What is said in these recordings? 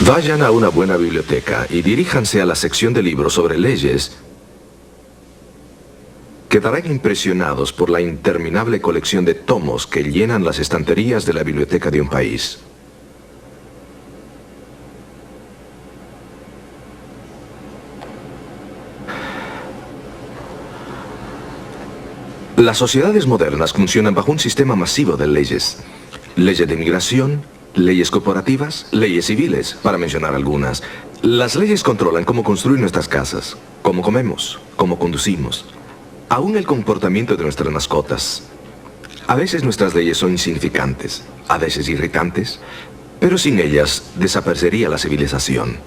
Vayan a una buena biblioteca y diríjanse a la sección de libros sobre leyes. Quedarán impresionados por la interminable colección de tomos que llenan las estanterías de la biblioteca de un país. Las sociedades modernas funcionan bajo un sistema masivo de leyes. Leyes de inmigración, leyes corporativas, leyes civiles, para mencionar algunas. Las leyes controlan cómo construir nuestras casas, cómo comemos, cómo conducimos, aún el comportamiento de nuestras mascotas. A veces nuestras leyes son insignificantes, a veces irritantes, pero sin ellas desaparecería la civilización.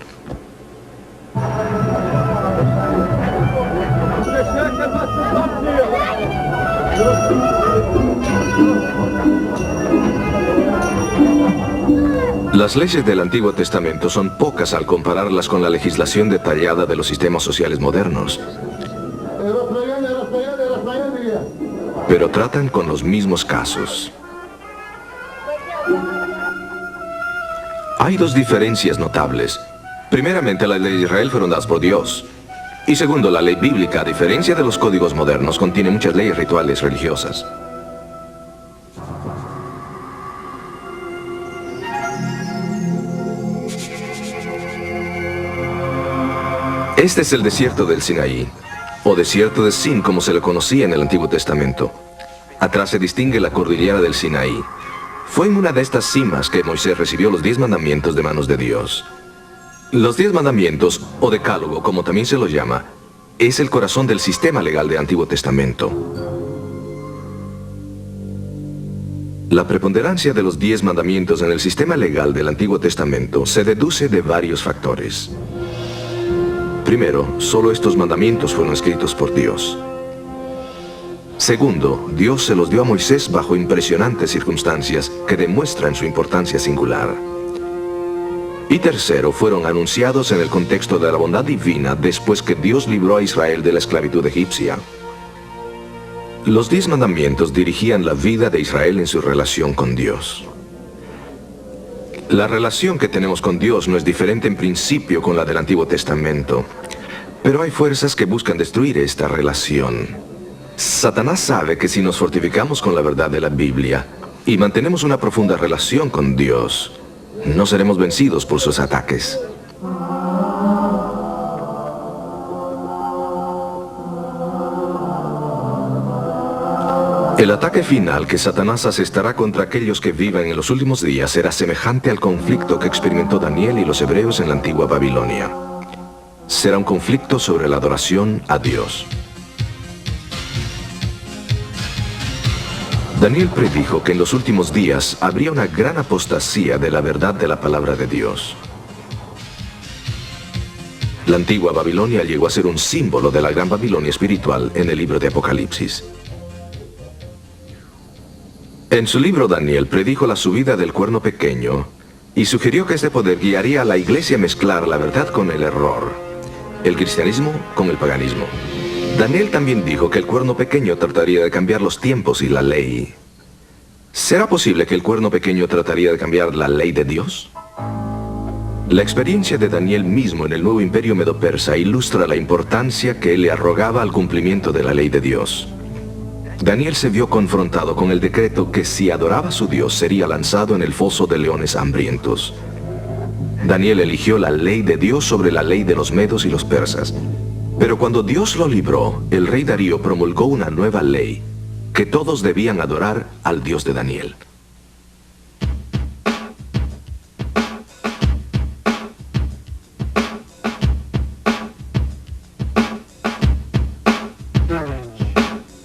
Las leyes del Antiguo Testamento son pocas al compararlas con la legislación detallada de los sistemas sociales modernos. Pero tratan con los mismos casos. Hay dos diferencias notables. Primeramente, las leyes de Israel fueron dadas por Dios. Y segundo, la ley bíblica, a diferencia de los códigos modernos, contiene muchas leyes rituales religiosas. Este es el desierto del Sinaí, o desierto de Sin, como se le conocía en el Antiguo Testamento. Atrás se distingue la cordillera del Sinaí. Fue en una de estas cimas que Moisés recibió los 10 mandamientos de manos de Dios. Los 10 mandamientos, o decálogo, como también se lo llama, es el corazón del sistema legal del Antiguo Testamento. La preponderancia de los 10 mandamientos en el sistema legal del Antiguo Testamento se deduce de varios factores. Primero, solo estos mandamientos fueron escritos por Dios. Segundo, Dios se los dio a Moisés bajo impresionantes circunstancias que demuestran su importancia singular. Y tercero, fueron anunciados en el contexto de la bondad divina después que Dios libró a Israel de la esclavitud egipcia. Los 10 mandamientos dirigían la vida de Israel en su relación con Dios. La relación que tenemos con Dios no es diferente en principio con la del Antiguo Testamento, pero hay fuerzas que buscan destruir esta relación. Satanás sabe que si nos fortificamos con la verdad de la Biblia y mantenemos una profunda relación con Dios, no seremos vencidos por sus ataques. El ataque final que Satanás asestará contra aquellos que vivan en los últimos días será semejante al conflicto que experimentó Daniel y los hebreos en la antigua Babilonia. Será un conflicto sobre la adoración a Dios. Daniel predijo que en los últimos días habría una gran apostasía de la verdad de la palabra de Dios. La antigua Babilonia llegó a ser un símbolo de la gran Babilonia espiritual en el libro de Apocalipsis. En su libro Daniel predijo la subida del cuerno pequeño y sugirió que este poder guiaría a la iglesia a mezclar la verdad con el error, el cristianismo con el paganismo. Daniel también dijo que el cuerno pequeño trataría de cambiar los tiempos y la ley. ¿Será posible que el cuerno pequeño trataría de cambiar la ley de Dios? La experiencia de Daniel mismo en el nuevo imperio medo-persa ilustra la importancia que él le arrogaba al cumplimiento de la ley de Dios. Daniel se vio confrontado con el decreto que si adoraba a su Dios sería lanzado en el foso de leones hambrientos. Daniel eligió la ley de Dios sobre la ley de los medos y los persas. Pero cuando Dios lo libró, el rey Darío promulgó una nueva ley, que todos debían adorar al Dios de Daniel.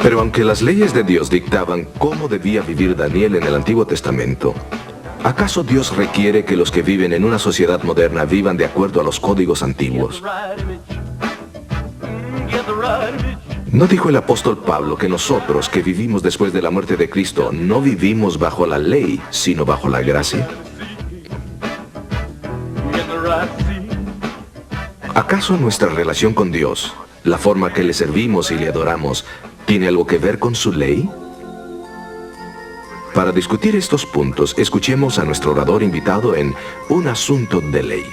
Pero aunque las leyes de Dios dictaban cómo debía vivir Daniel en el Antiguo Testamento, ¿acaso Dios requiere que los que viven en una sociedad moderna vivan de acuerdo a los códigos antiguos? ¿No dijo el apóstol Pablo que nosotros, que vivimos después de la muerte de Cristo, no vivimos bajo la ley, sino bajo la gracia? ¿Acaso nuestra relación con Dios, la forma que le servimos y le adoramos, tiene algo que ver con su ley? Para discutir estos puntos, escuchemos a nuestro orador invitado en Un Asunto de Ley.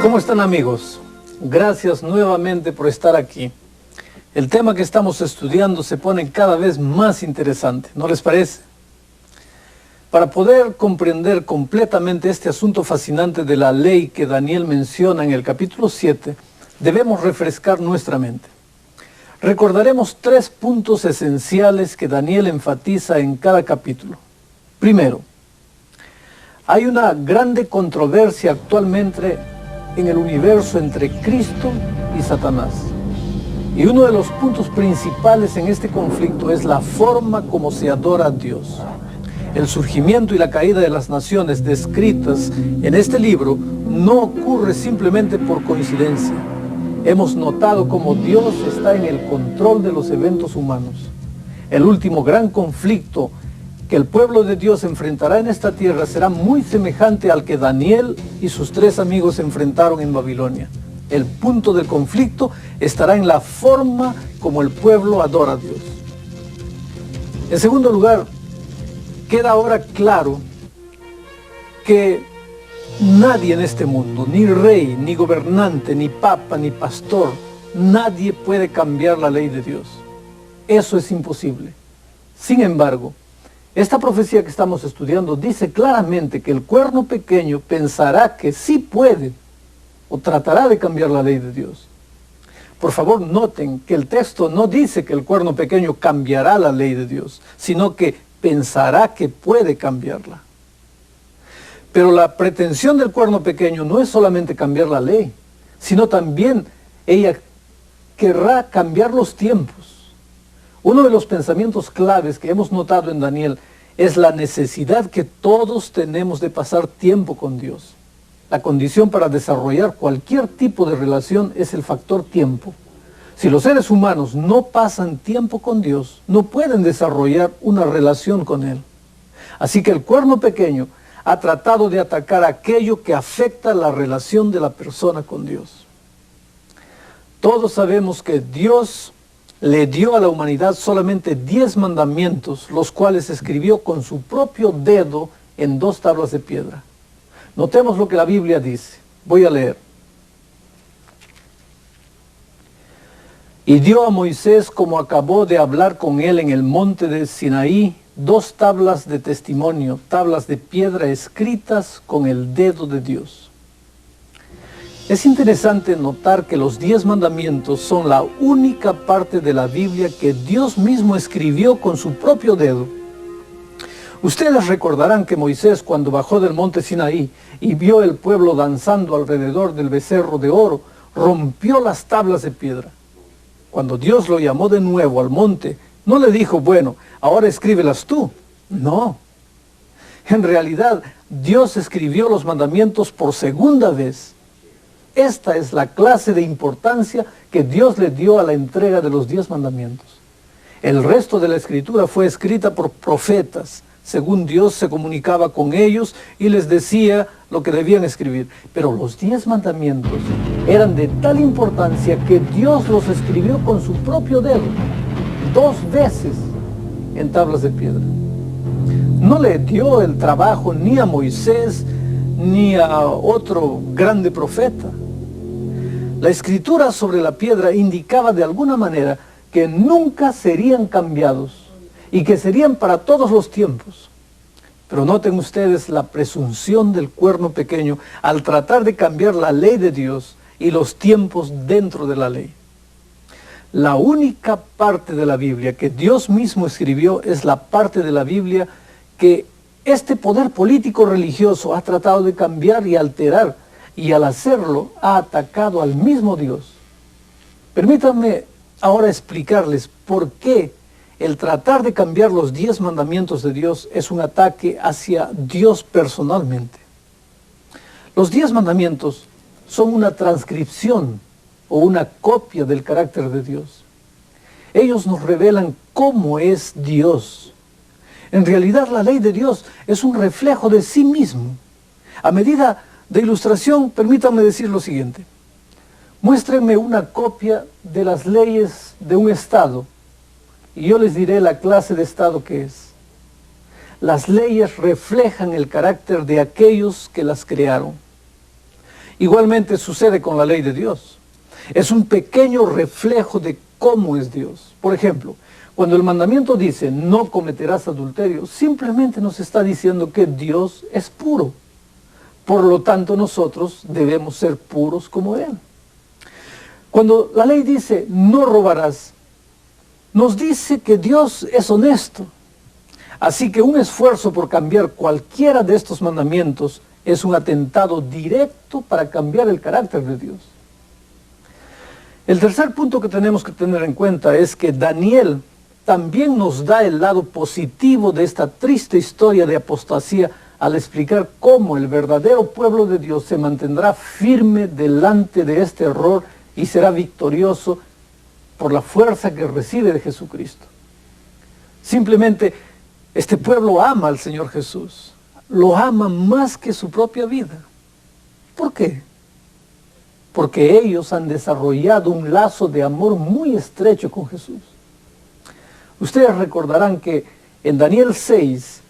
¿Cómo están, amigos? Gracias nuevamente por estar aquí. El tema que estamos estudiando se pone cada vez más interesante, ¿no les parece? Para poder comprender completamente este asunto fascinante de la ley que Daniel menciona en el capítulo 7, debemos refrescar nuestra mente. Recordaremos 3 puntos esenciales que Daniel enfatiza en cada capítulo. Primero, hay una grande controversia actualmente en el universo entre Cristo y Satanás. Y uno de los puntos principales en este conflicto es la forma como se adora a Dios. El surgimiento y la caída de las naciones descritas en este libro no ocurre simplemente por coincidencia. Hemos notado cómo Dios está en el control de los eventos humanos. El último gran conflicto que el pueblo de Dios enfrentará en esta tierra será muy semejante al que Daniel y sus 3 amigos enfrentaron en Babilonia. El punto del conflicto estará en la forma como el pueblo adora a Dios. En segundo lugar, queda ahora claro que nadie en este mundo, ni rey, ni gobernante, ni papa, ni pastor, nadie puede cambiar la ley de Dios. Eso es imposible. Sin embargo, esta profecía que estamos estudiando dice claramente que el cuerno pequeño pensará que sí puede o tratará de cambiar la ley de Dios. Por favor, noten que el texto no dice que el cuerno pequeño cambiará la ley de Dios, sino que pensará que puede cambiarla. Pero la pretensión del cuerno pequeño no es solamente cambiar la ley, sino también ella querrá cambiar los tiempos. Uno de los pensamientos claves que hemos notado en Daniel es la necesidad que todos tenemos de pasar tiempo con Dios. La condición para desarrollar cualquier tipo de relación es el factor tiempo. Si los seres humanos no pasan tiempo con Dios, no pueden desarrollar una relación con Él. Así que el cuerno pequeño ha tratado de atacar aquello que afecta la relación de la persona con Dios. Todos sabemos que Dios le dio a la humanidad solamente 10 mandamientos, los cuales escribió con su propio dedo en 2 tablas de piedra. Notemos lo que la Biblia dice. Voy a leer. Y dio a Moisés, como acabó de hablar con él en el monte de Sinaí, 2 tablas de testimonio, tablas de piedra escritas con el dedo de Dios. Es interesante notar que los 10 mandamientos son la única parte de la Biblia que Dios mismo escribió con su propio dedo. Ustedes recordarán que Moisés, cuando bajó del monte Sinaí y vio el pueblo danzando alrededor del becerro de oro, rompió las tablas de piedra. Cuando Dios lo llamó de nuevo al monte, no le dijo, bueno, ahora escríbelas tú. No. En realidad, Dios escribió los mandamientos por segunda vez. Esta es la clase de importancia que Dios le dio a la entrega de los 10 mandamientos. El resto de la escritura fue escrita por profetas, según Dios se comunicaba con ellos y les decía lo que debían escribir. Pero los 10 mandamientos eran de tal importancia que Dios los escribió con su propio dedo, 2 veces en tablas de piedra. No le dio el trabajo ni a Moisés ni a otro grande profeta. La escritura sobre la piedra indicaba de alguna manera que nunca serían cambiados y que serían para todos los tiempos. Pero noten ustedes la presunción del cuerno pequeño al tratar de cambiar la ley de Dios y los tiempos dentro de la ley. La única parte de la Biblia que Dios mismo escribió es la parte de la Biblia que este poder político religioso ha tratado de cambiar y alterar, y al hacerlo ha atacado al mismo Dios. Permítanme ahora explicarles por qué el tratar de cambiar los 10 mandamientos de Dios es un ataque hacia Dios personalmente. Los 10 mandamientos son una transcripción o una copia del carácter de Dios. Ellos nos revelan cómo es Dios. En realidad, la ley de Dios es un reflejo de sí mismo. A medida de ilustración, permítanme decir lo siguiente. Muéstrenme una copia de las leyes de un estado y yo les diré la clase de estado que es. Las leyes reflejan el carácter de aquellos que las crearon. Igualmente sucede con la ley de Dios. Es un pequeño reflejo de cómo es Dios. Por ejemplo, cuando el mandamiento dice no cometerás adulterio, simplemente nos está diciendo que Dios es puro. Por lo tanto, nosotros debemos ser puros como Él. Cuando la ley dice no robarás, nos dice que Dios es honesto. Así que un esfuerzo por cambiar cualquiera de estos mandamientos es un atentado directo para cambiar el carácter de Dios. El tercer punto que tenemos que tener en cuenta es que Daniel también nos da el lado positivo de esta triste historia de apostasía al explicar cómo el verdadero pueblo de Dios se mantendrá firme delante de este error y será victorioso por la fuerza que recibe de Jesucristo. Simplemente, este pueblo ama al Señor Jesús. Lo ama más que su propia vida. ¿Por qué? Porque ellos han desarrollado un lazo de amor muy estrecho con Jesús. Ustedes recordarán que en Daniel 6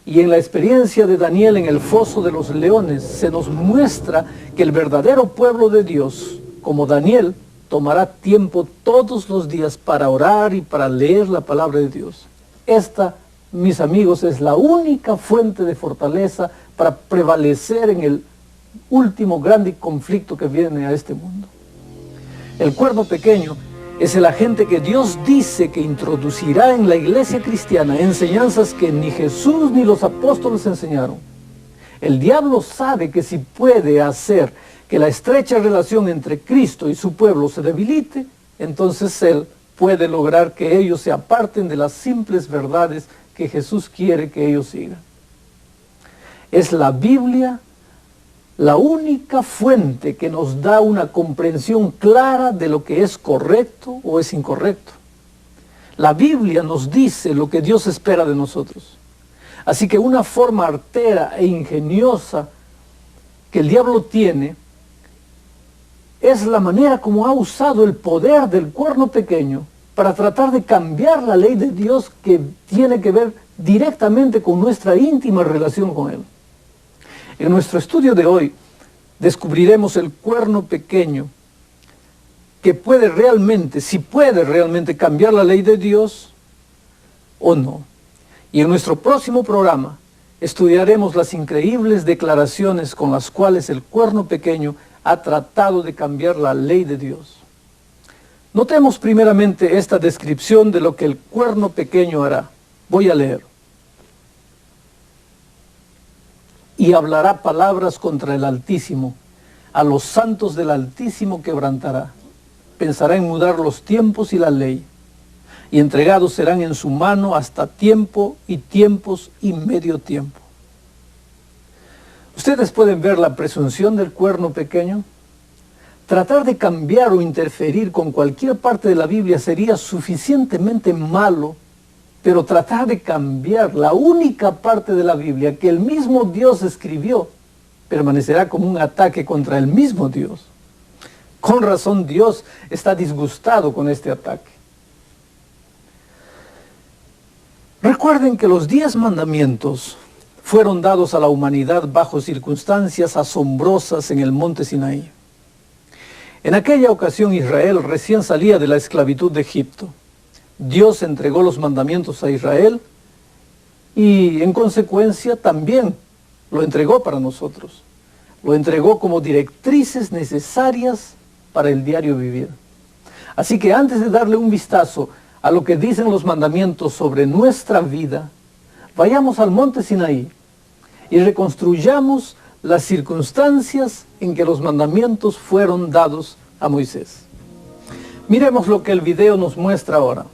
y en la experiencia de Daniel en el foso de los leones se nos muestra que el verdadero pueblo de Dios, como Daniel, tomará tiempo todos los días para orar y para leer la palabra de Dios. Esta, mis amigos, es la única fuente de fortaleza para prevalecer en el último grande conflicto que viene a este mundo. El cuerno pequeño es el agente que Dios dice que introducirá en la iglesia cristiana enseñanzas que ni Jesús ni los apóstoles enseñaron. El diablo sabe que si puede hacer que la estrecha relación entre Cristo y su pueblo se debilite, entonces él puede lograr que ellos se aparten de las simples verdades que Jesús quiere que ellos sigan. Es la Biblia la única fuente que nos da una comprensión clara de lo que es correcto o es incorrecto. La Biblia nos dice lo que Dios espera de nosotros. Así que una forma artera e ingeniosa que el diablo tiene es la manera como ha usado el poder del cuerno pequeño para tratar de cambiar la ley de Dios que tiene que ver directamente con nuestra íntima relación con Él. En nuestro estudio de hoy descubriremos el cuerno pequeño que puede realmente, si puede realmente cambiar la ley de Dios o no. Y en nuestro próximo programa estudiaremos las increíbles declaraciones con las cuales el cuerno pequeño ha tratado de cambiar la ley de Dios. Notemos primeramente esta descripción de lo que el cuerno pequeño hará. Voy a leer. Y hablará palabras contra el Altísimo, a los santos del Altísimo quebrantará. Pensará en mudar los tiempos y la ley, y entregados serán en su mano hasta tiempo y tiempos y medio tiempo. Ustedes pueden ver la presunción del cuerno pequeño. Tratar de cambiar o interferir con cualquier parte de la Biblia sería suficientemente malo, pero tratar de cambiar la única parte de la Biblia que el mismo Dios escribió, permanecerá como un ataque contra el mismo Dios. Con razón Dios está disgustado con este ataque. Recuerden que los 10 mandamientos fueron dados a la humanidad bajo circunstancias asombrosas en el monte Sinaí. En aquella ocasión Israel recién salía de la esclavitud de Egipto. Dios entregó los mandamientos a Israel y en consecuencia también lo entregó para nosotros. Lo entregó como directrices necesarias para el diario vivir. Así que antes de darle un vistazo a lo que dicen los mandamientos sobre nuestra vida, vayamos al monte Sinaí y reconstruyamos las circunstancias en que los mandamientos fueron dados a Moisés. Miremos lo que el video nos muestra ahora.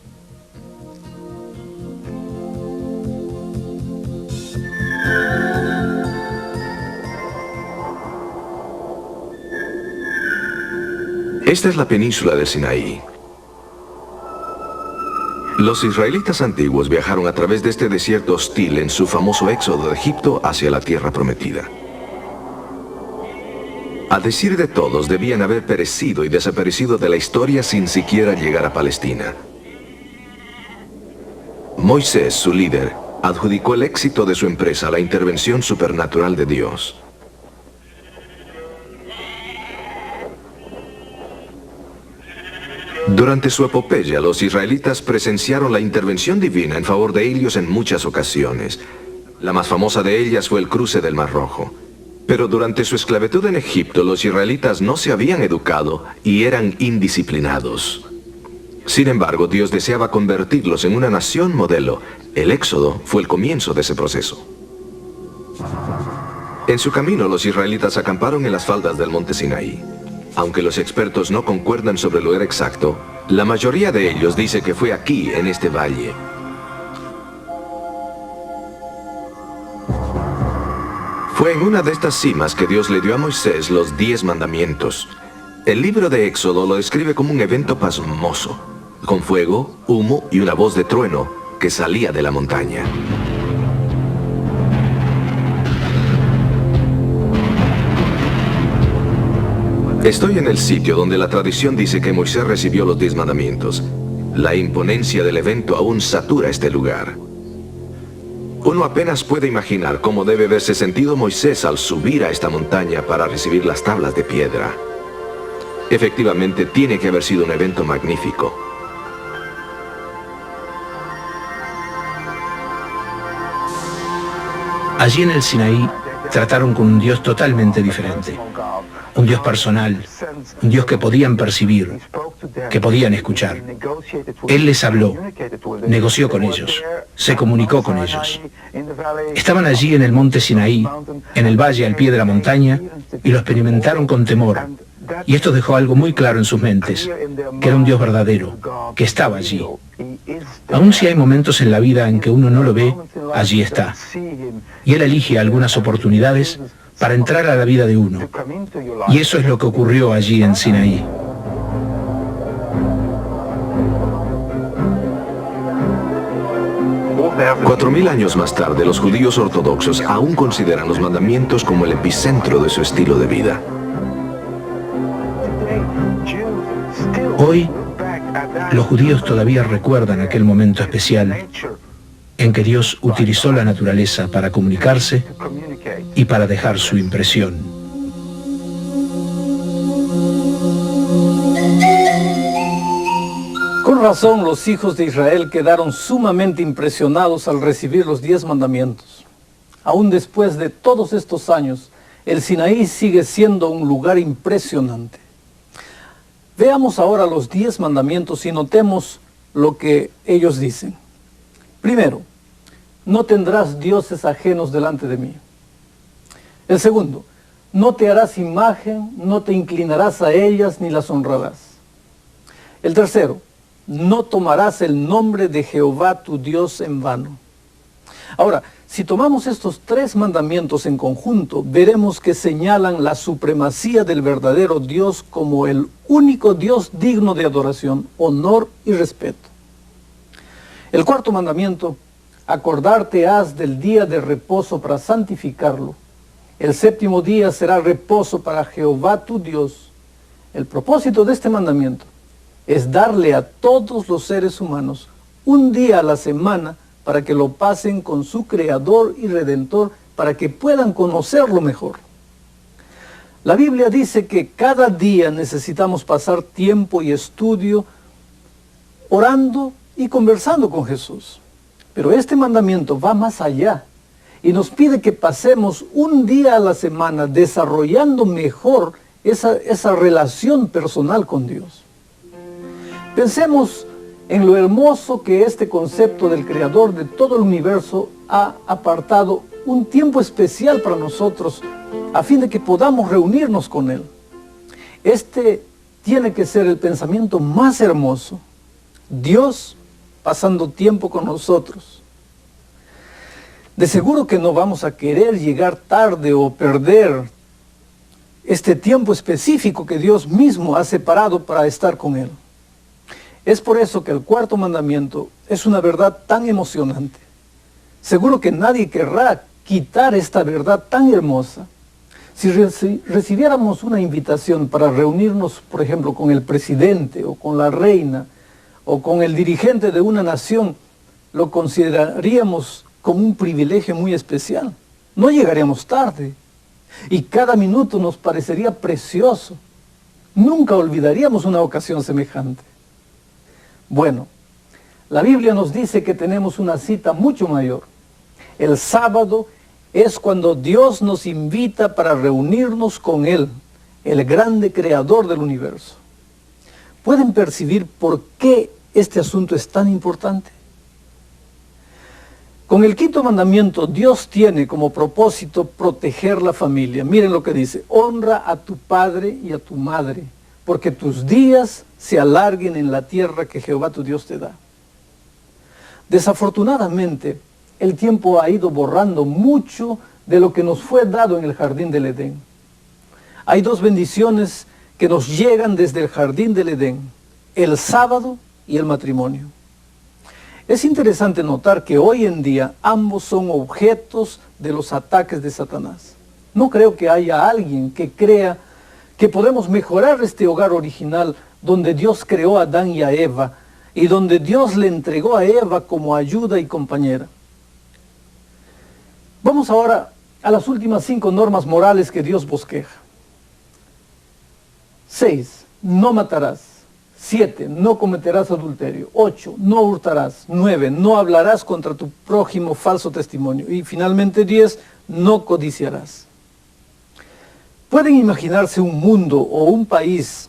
Esta es la península del Sinaí. Los israelitas antiguos viajaron a través de este desierto hostil en su famoso éxodo de Egipto hacia la tierra prometida. A decir de todos, debían haber perecido y desaparecido de la historia sin siquiera llegar a Palestina. Moisés, su líder, adjudicó el éxito de su empresa a la intervención supernatural de Dios. Durante su epopeya, los israelitas presenciaron la intervención divina en favor de ellos en muchas ocasiones. La más famosa de ellas fue el cruce del Mar Rojo. Pero durante su esclavitud en Egipto, los israelitas no se habían educado y eran indisciplinados. Sin embargo, Dios deseaba convertirlos en una nación modelo. El Éxodo fue el comienzo de ese proceso. En su camino, los israelitas acamparon en las faldas del monte Sinaí. Aunque los expertos no concuerdan sobre el lugar exacto, la mayoría de ellos dice que fue aquí, en este valle. Fue en una de estas cimas que Dios le dio a Moisés los 10 mandamientos. El libro de Éxodo lo describe como un evento pasmoso, con fuego, humo y una voz de trueno que salía de la montaña. Estoy en el sitio donde la tradición dice que Moisés recibió los 10 mandamientos. La imponencia del evento aún satura este lugar. Uno apenas puede imaginar cómo debe haberse sentido Moisés al subir a esta montaña para recibir las tablas de piedra. Efectivamente, tiene que haber sido un evento magnífico. Allí en el Sinaí trataron con un Dios totalmente diferente. Un Dios personal, un Dios que podían percibir, que podían escuchar. Él les habló, negoció con ellos, se comunicó con ellos. Estaban allí en el monte Sinaí, en el valle al pie de la montaña, y lo experimentaron con temor. Y esto dejó algo muy claro en sus mentes, que era un Dios verdadero, que estaba allí. Aun si hay momentos en la vida en que uno no lo ve, allí está. Y Él elige algunas oportunidades para entrar a la vida de uno. Y eso es lo que ocurrió allí en Sinaí. Cuatro mil años más tarde, los judíos ortodoxos aún consideran los mandamientos como el epicentro de su estilo de vida. Hoy, los judíos todavía recuerdan aquel momento especial en que Dios utilizó la naturaleza para comunicarse y para dejar su impresión. Con razón, los hijos de Israel quedaron sumamente impresionados al recibir los 10 mandamientos. Aún después de todos estos años, el Sinaí sigue siendo un lugar impresionante. Veamos ahora los 10 mandamientos y notemos lo que ellos dicen. Primero, no tendrás dioses ajenos delante de mí. El segundo, no te harás imagen, no te inclinarás a ellas ni las honrarás. El tercero, no tomarás el nombre de Jehová tu Dios en vano. Ahora, si tomamos estos 3 mandamientos en conjunto, veremos que señalan la supremacía del verdadero Dios como el único Dios digno de adoración, honor y respeto. El cuarto mandamiento, acordarte has del día de reposo para santificarlo. El séptimo día será reposo para Jehová tu Dios. El propósito de este mandamiento es darle a todos los seres humanos un día a la semana para que lo pasen con su Creador y Redentor, para que puedan conocerlo mejor. La Biblia dice que cada día necesitamos pasar tiempo y estudio orando y conversando con Jesús. Pero este mandamiento va más allá y nos pide que pasemos un día a la semana desarrollando mejor esa relación personal con Dios. Pensemos en lo hermoso que este concepto del Creador de todo el universo ha apartado un tiempo especial para nosotros a fin de que podamos reunirnos con Él. Este tiene que ser el pensamiento más hermoso. Dios pasando tiempo con nosotros. De seguro que no vamos a querer llegar tarde o perder este tiempo específico que Dios mismo ha separado para estar con Él. Es por eso que el cuarto mandamiento es una verdad tan emocionante. Seguro que nadie querrá quitar esta verdad tan hermosa. Si recibiéramos una invitación para reunirnos, por ejemplo, con el presidente o con la reina o con el dirigente de una nación, lo consideraríamos como un privilegio muy especial. No llegaríamos tarde y cada minuto nos parecería precioso. Nunca olvidaríamos una ocasión semejante. Bueno, la Biblia nos dice que tenemos una cita mucho mayor. El sábado es cuando Dios nos invita para reunirnos con Él, el grande creador del universo. ¿Pueden percibir por qué este asunto es tan importante? Con el quinto mandamiento, Dios tiene como propósito proteger la familia. Miren lo que dice: honra a tu padre y a tu madre, porque tus días se alarguen en la tierra que Jehová tu Dios te da. Desafortunadamente, el tiempo ha ido borrando mucho de lo que nos fue dado en el jardín del Edén. Hay dos bendiciones que nos llegan desde el jardín del Edén: el sábado y el matrimonio. Es interesante notar que hoy en día ambos son objetos de los ataques de Satanás. No creo que haya alguien que crea que podemos mejorar este hogar original donde Dios creó a Adán y a Eva y donde Dios le entregó a Eva como ayuda y compañera. Vamos ahora a las últimas 5 normas morales que Dios bosqueja. 6. No matarás. 7. No cometerás adulterio. 8. No hurtarás. 9. No hablarás contra tu prójimo falso testimonio. Y finalmente 10. No codiciarás. ¿Pueden imaginarse un mundo o un país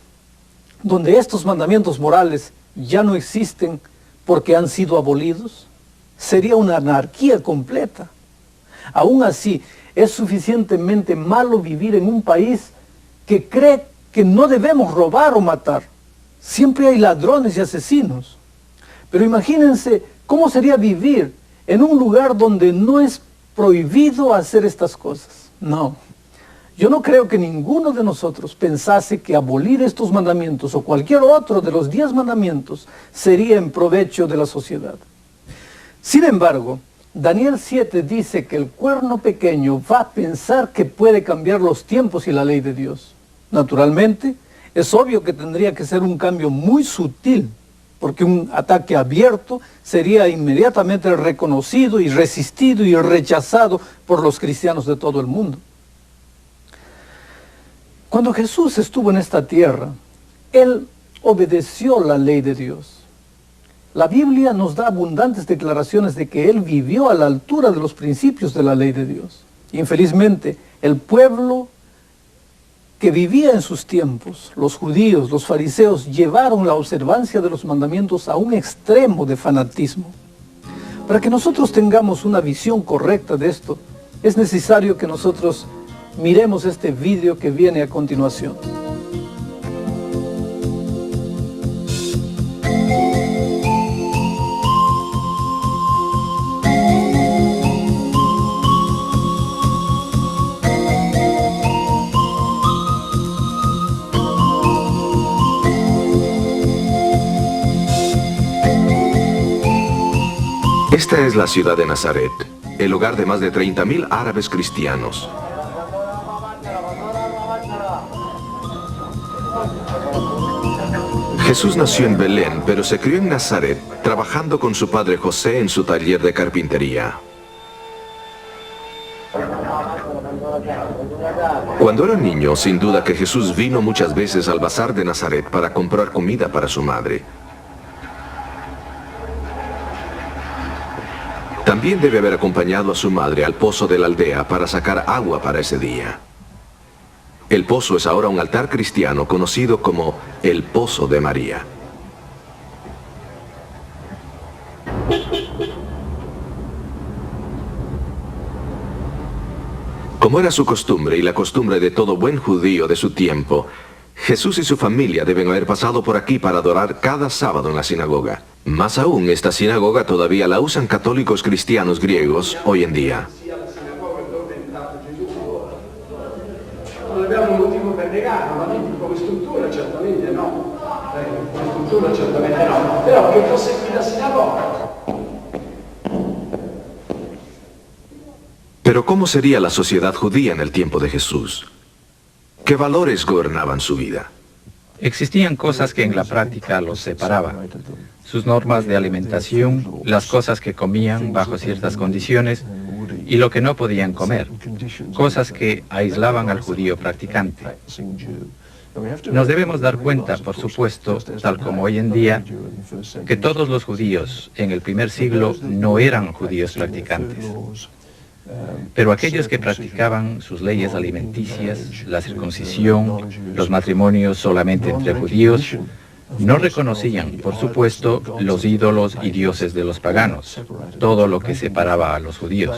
donde estos mandamientos morales ya no existen porque han sido abolidos? Sería una anarquía completa. Aún así, es suficientemente malo vivir en un país que cree que no debemos robar o matar. Siempre hay ladrones y asesinos. Pero imagínense cómo sería vivir en un lugar donde no es prohibido hacer estas cosas. No. Yo no creo que ninguno de nosotros pensase que abolir estos mandamientos o cualquier otro de los 10 mandamientos sería en provecho de la sociedad. Sin embargo, Daniel 7 dice que el cuerno pequeño va a pensar que puede cambiar los tiempos y la ley de Dios. Naturalmente, es obvio que tendría que ser un cambio muy sutil, porque un ataque abierto sería inmediatamente reconocido y resistido y rechazado por los cristianos de todo el mundo. Cuando Jesús estuvo en esta tierra, Él obedeció la ley de Dios. La Biblia nos da abundantes declaraciones de que Él vivió a la altura de los principios de la ley de Dios. Infelizmente, el pueblo que vivía en sus tiempos, los judíos, los fariseos, llevaron la observancia de los mandamientos a un extremo de fanatismo. Para que nosotros tengamos una visión correcta de esto, es necesario que nosotros miremos este vídeo que viene a continuación. Esta es la ciudad de Nazaret, el hogar de más de 30.000 árabes cristianos. Jesús nació en Belén, pero se crió en Nazaret, trabajando con su padre José en su taller de carpintería. Cuando era niño, sin duda que Jesús vino muchas veces al bazar de Nazaret para comprar comida para su madre. También debe haber acompañado a su madre al pozo de la aldea para sacar agua para ese día. El pozo es ahora un altar cristiano conocido como el Pozo de María. Como era su costumbre y la costumbre de todo buen judío de su tiempo, Jesús y su familia deben haber pasado por aquí para adorar cada sábado en la sinagoga. Más aún, esta sinagoga todavía la usan católicos cristianos griegos hoy en día. Non abbiamo un motivo per negarlo, ma come struttura certamente no. Come struttura certamente no. Però che fosse qui la sinagoga. Pero ¿cómo sería la sociedad judía en el tiempo de Jesús? ¿Qué valores gobernaban su vida? Existían cosas que en la práctica los separaban. Sus normas de alimentación, las cosas que comían bajo ciertas condiciones y lo que no podían comer, cosas que aislaban al judío practicante. Nos debemos dar cuenta, por supuesto, tal como hoy en día, que todos los judíos en el primer siglo no eran judíos practicantes. Pero aquellos que practicaban sus leyes alimenticias, la circuncisión, los matrimonios solamente entre judíos, no reconocían, por supuesto, los ídolos y dioses de los paganos, todo lo que separaba a los judíos.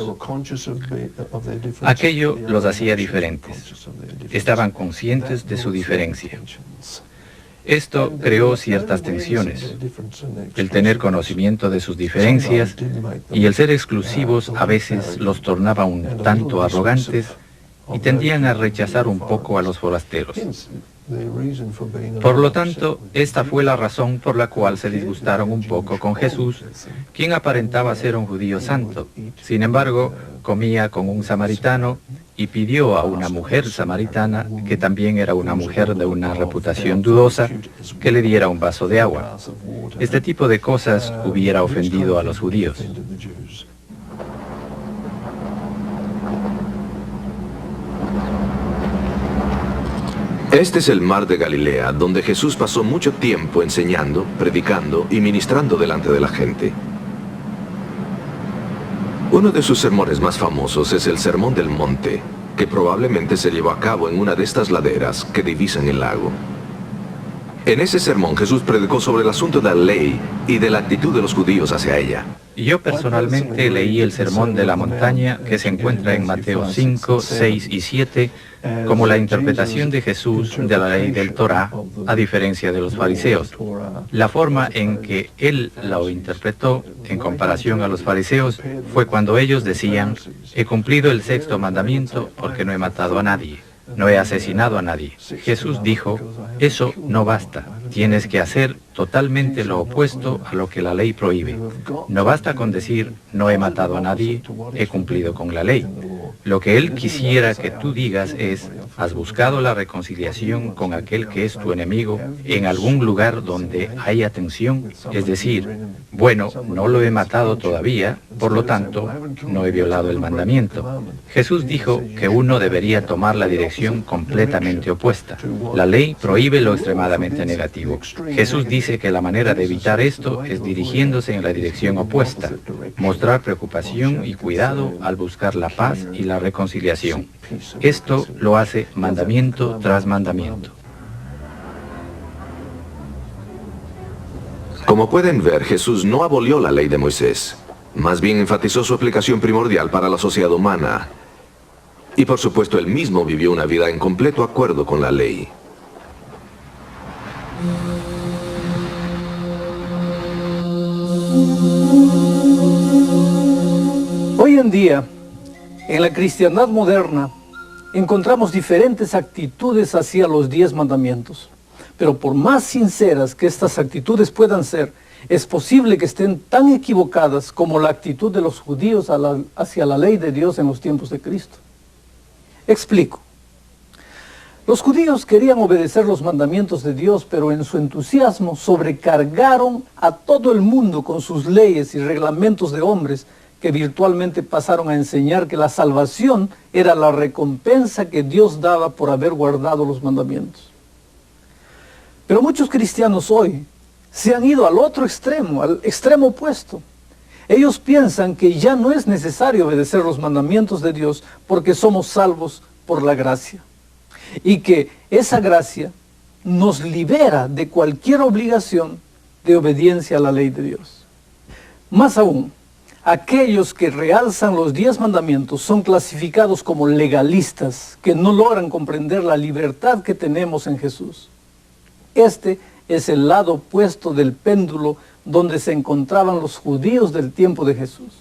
Aquello los hacía diferentes. Estaban conscientes de su diferencia. Esto creó ciertas tensiones. El tener conocimiento de sus diferencias y el ser exclusivos a veces los tornaba un tanto arrogantes y tendían a rechazar un poco a los forasteros. Por lo tanto, esta fue la razón por la cual se disgustaron un poco con Jesús, quien aparentaba ser un judío santo. Sin embargo, comía con un samaritano y pidió a una mujer samaritana, que también era una mujer de una reputación dudosa, que le diera un vaso de agua. Este tipo de cosas hubiera ofendido a los judíos. Este es el mar de Galilea, donde Jesús pasó mucho tiempo enseñando, predicando y ministrando delante de la gente. Uno de sus sermones más famosos es el Sermón del Monte, que probablemente se llevó a cabo en una de estas laderas que divisan el lago. En ese sermón Jesús predicó sobre el asunto de la ley y de la actitud de los judíos hacia ella. Yo personalmente leí el Sermón de la Montaña, que se encuentra en Mateo 5, 6 y 7, como la interpretación de Jesús de la ley del Torá, a diferencia de los fariseos. La forma en que él lo interpretó, en comparación a los fariseos, fue cuando ellos decían: he cumplido el sexto mandamiento porque no he matado a nadie, no he asesinado a nadie. Jesús dijo: eso no basta, tienes que hacer totalmente lo opuesto a lo que la ley prohíbe. No basta con decir: no he matado a nadie, he cumplido con la ley. Lo que él quisiera que tú digas es: has buscado la reconciliación con aquel que es tu enemigo en algún lugar donde haya tensión. Es decir, bueno, no lo he matado todavía, por lo tanto, no he violado el mandamiento. Jesús dijo que uno debería tomar la dirección completamente opuesta. La ley prohíbe lo extremadamente negativo. Jesús dice que la manera de evitar esto es dirigiéndose en la dirección opuesta, mostrar preocupación y cuidado al buscar la paz y la reconciliación. Esto lo hace mandamiento tras mandamiento. Como pueden ver, Jesús no abolió la ley de Moisés. Más bien enfatizó su aplicación primordial para la sociedad humana. Y por supuesto, él mismo vivió una vida en completo acuerdo con la ley. Hoy en día, en la cristiandad moderna, encontramos diferentes actitudes hacia los 10 mandamientos. Pero por más sinceras que estas actitudes puedan ser, es posible que estén tan equivocadas como la actitud de los judíos hacia la ley de Dios en los tiempos de Cristo. Explico. Los judíos querían obedecer los mandamientos de Dios, pero en su entusiasmo sobrecargaron a todo el mundo con sus leyes y reglamentos de hombres, que virtualmente pasaron a enseñar que la salvación era la recompensa que Dios daba por haber guardado los mandamientos. Pero muchos cristianos hoy se han ido al otro extremo, al extremo opuesto. Ellos piensan que ya no es necesario obedecer los mandamientos de Dios porque somos salvos por la gracia. Y que esa gracia nos libera de cualquier obligación de obediencia a la ley de Dios. Más aún, aquellos que realzan los 10 mandamientos son clasificados como legalistas, que no logran comprender la libertad que tenemos en Jesús. Este es el lado opuesto del péndulo donde se encontraban los judíos del tiempo de Jesús.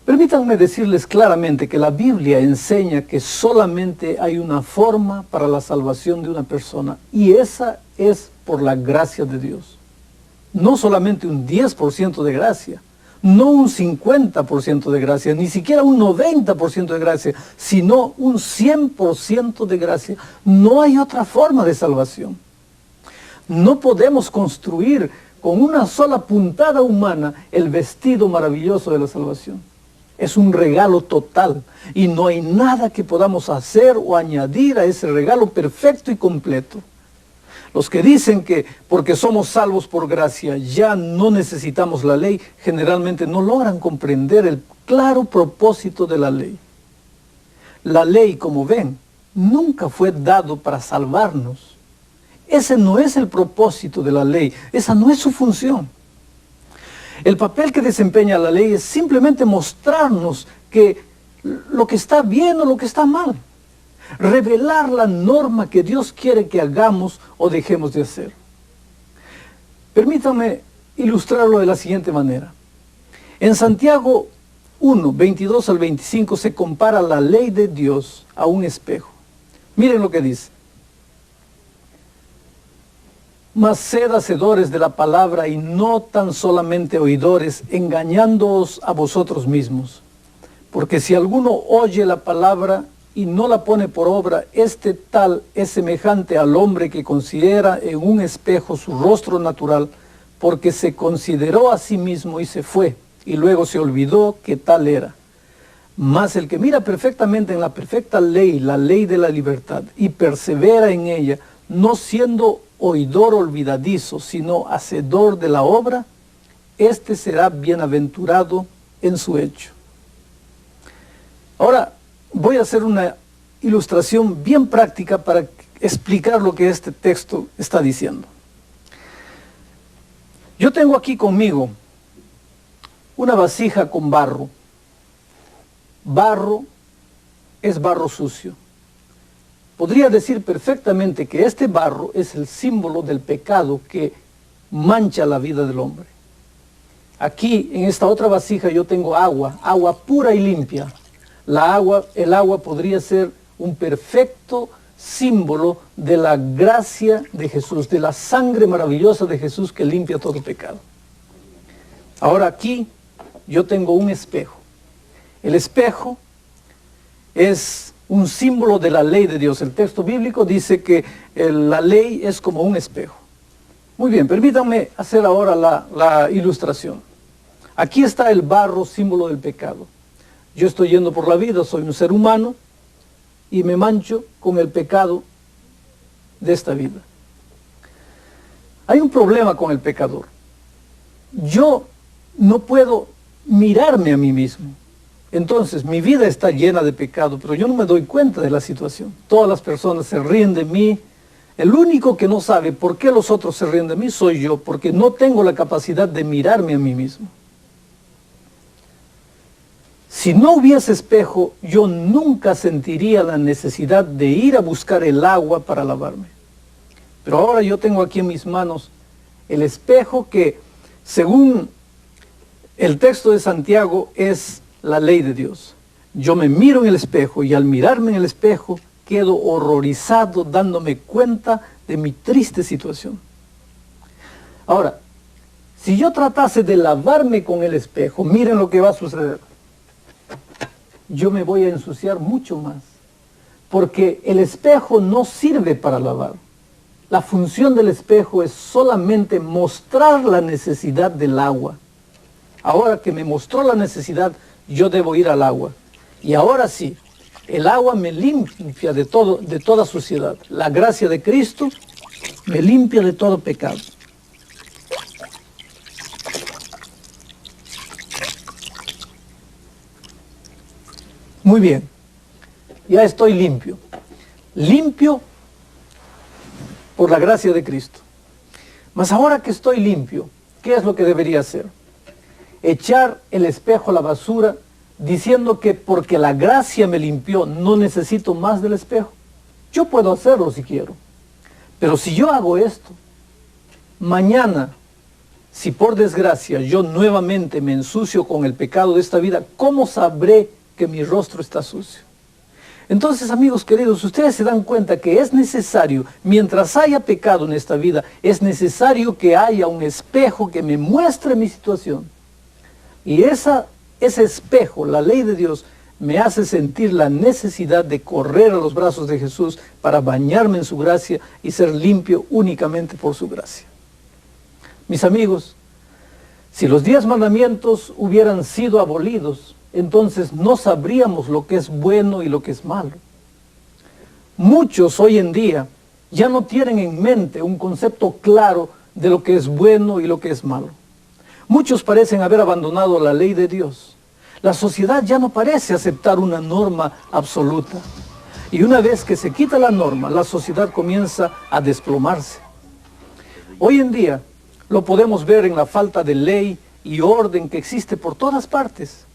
Permítanme decirles claramente que la Biblia enseña que solamente hay una forma para la salvación de una persona, y esa es por la gracia de Dios. No solamente un 10% de gracia, No un 50% de gracia, ni siquiera un 90% de gracia, sino un 100% de gracia. No hay otra forma de salvación. No podemos construir con una sola puntada humana el vestido maravilloso de la salvación. Es un regalo total y no hay nada que podamos hacer o añadir a ese regalo perfecto y completo. Los que dicen que porque somos salvos por gracia ya no necesitamos la ley, generalmente no logran comprender el claro propósito de la ley. La ley, como ven, nunca fue dado para salvarnos. Ese no es el propósito de la ley, esa no es su función. El papel que desempeña la ley es simplemente mostrarnos que lo que está bien o lo que está mal. Revelar la norma que Dios quiere que hagamos o dejemos de hacer. Permítanme ilustrarlo de la siguiente manera. En Santiago 1, 22 al 25 se compara la ley de Dios a un espejo. Miren lo que dice. Mas sed hacedores de la palabra y no tan solamente oidores, engañándoos a vosotros mismos. Porque si alguno oye la palabra y no la pone por obra, este tal es semejante al hombre que considera en un espejo su rostro natural, porque se consideró a sí mismo y se fue, y luego se olvidó que tal era. Mas el que mira perfectamente en la perfecta ley, la ley de la libertad, y persevera en ella, no siendo oidor olvidadizo, sino hacedor de la obra, este será bienaventurado en su hecho. Ahora, voy a hacer una ilustración bien práctica para explicar lo que este texto está diciendo. Yo tengo aquí conmigo una vasija con barro. Barro es barro sucio. Podría decir perfectamente que este barro es el símbolo del pecado que mancha la vida del hombre. Aquí, en esta otra vasija, yo tengo agua, agua pura y limpia. El agua podría ser un perfecto símbolo de la gracia de Jesús, de la sangre maravillosa de Jesús que limpia todo pecado. Ahora aquí yo tengo un espejo. El espejo es un símbolo de la ley de Dios. El texto bíblico dice que la ley es como un espejo. Muy bien, permítanme hacer ahora la ilustración. Aquí está el barro, símbolo del pecado. Yo estoy yendo por la vida, soy un ser humano y me mancho con el pecado de esta vida. Hay un problema con el pecador. Yo no puedo mirarme a mí mismo. Entonces, mi vida está llena de pecado, pero yo no me doy cuenta de la situación. Todas las personas se ríen de mí. El único que no sabe por qué los otros se ríen de mí soy yo, porque no tengo la capacidad de mirarme a mí mismo. Si no hubiese espejo, yo nunca sentiría la necesidad de ir a buscar el agua para lavarme. Pero ahora yo tengo aquí en mis manos el espejo que, según el texto de Santiago, es la ley de Dios. Yo me miro en el espejo y al mirarme en el espejo quedo horrorizado dándome cuenta de mi triste situación. Ahora, si yo tratase de lavarme con el espejo, miren lo que va a suceder. Yo me voy a ensuciar mucho más, porque el espejo no sirve para lavar. La función del espejo es solamente mostrar la necesidad del agua. Ahora que me mostró la necesidad, yo debo ir al agua. Y ahora sí, el agua me limpia de toda suciedad. La gracia de Cristo me limpia de todo pecado. Muy bien, ya estoy limpio. Limpio por la gracia de Cristo. Mas ahora que estoy limpio, ¿qué es lo que debería hacer? Echar el espejo a la basura diciendo que porque la gracia me limpió no necesito más del espejo. Yo puedo hacerlo si quiero. Pero si yo hago esto, mañana, si por desgracia yo nuevamente me ensucio con el pecado de esta vida, ¿cómo sabré que mi rostro está sucio? Entonces, amigos queridos, ustedes se dan cuenta que es necesario, mientras haya pecado en esta vida, es necesario que haya un espejo que me muestre mi situación. Y ese espejo, la ley de Dios, me hace sentir la necesidad de correr a los brazos de Jesús para bañarme en su gracia y ser limpio únicamente por su gracia. Mis amigos, si los 10 mandamientos hubieran sido abolidos, entonces no sabríamos lo que es bueno y lo que es malo. Muchos hoy en día ya no tienen en mente un concepto claro de lo que es bueno y lo que es malo. Muchos parecen haber abandonado la ley de Dios. La sociedad ya no parece aceptar una norma absoluta. Y una vez que se quita la norma, la sociedad comienza a desplomarse. Hoy en día lo podemos ver en la falta de ley y orden que existe por todas partes.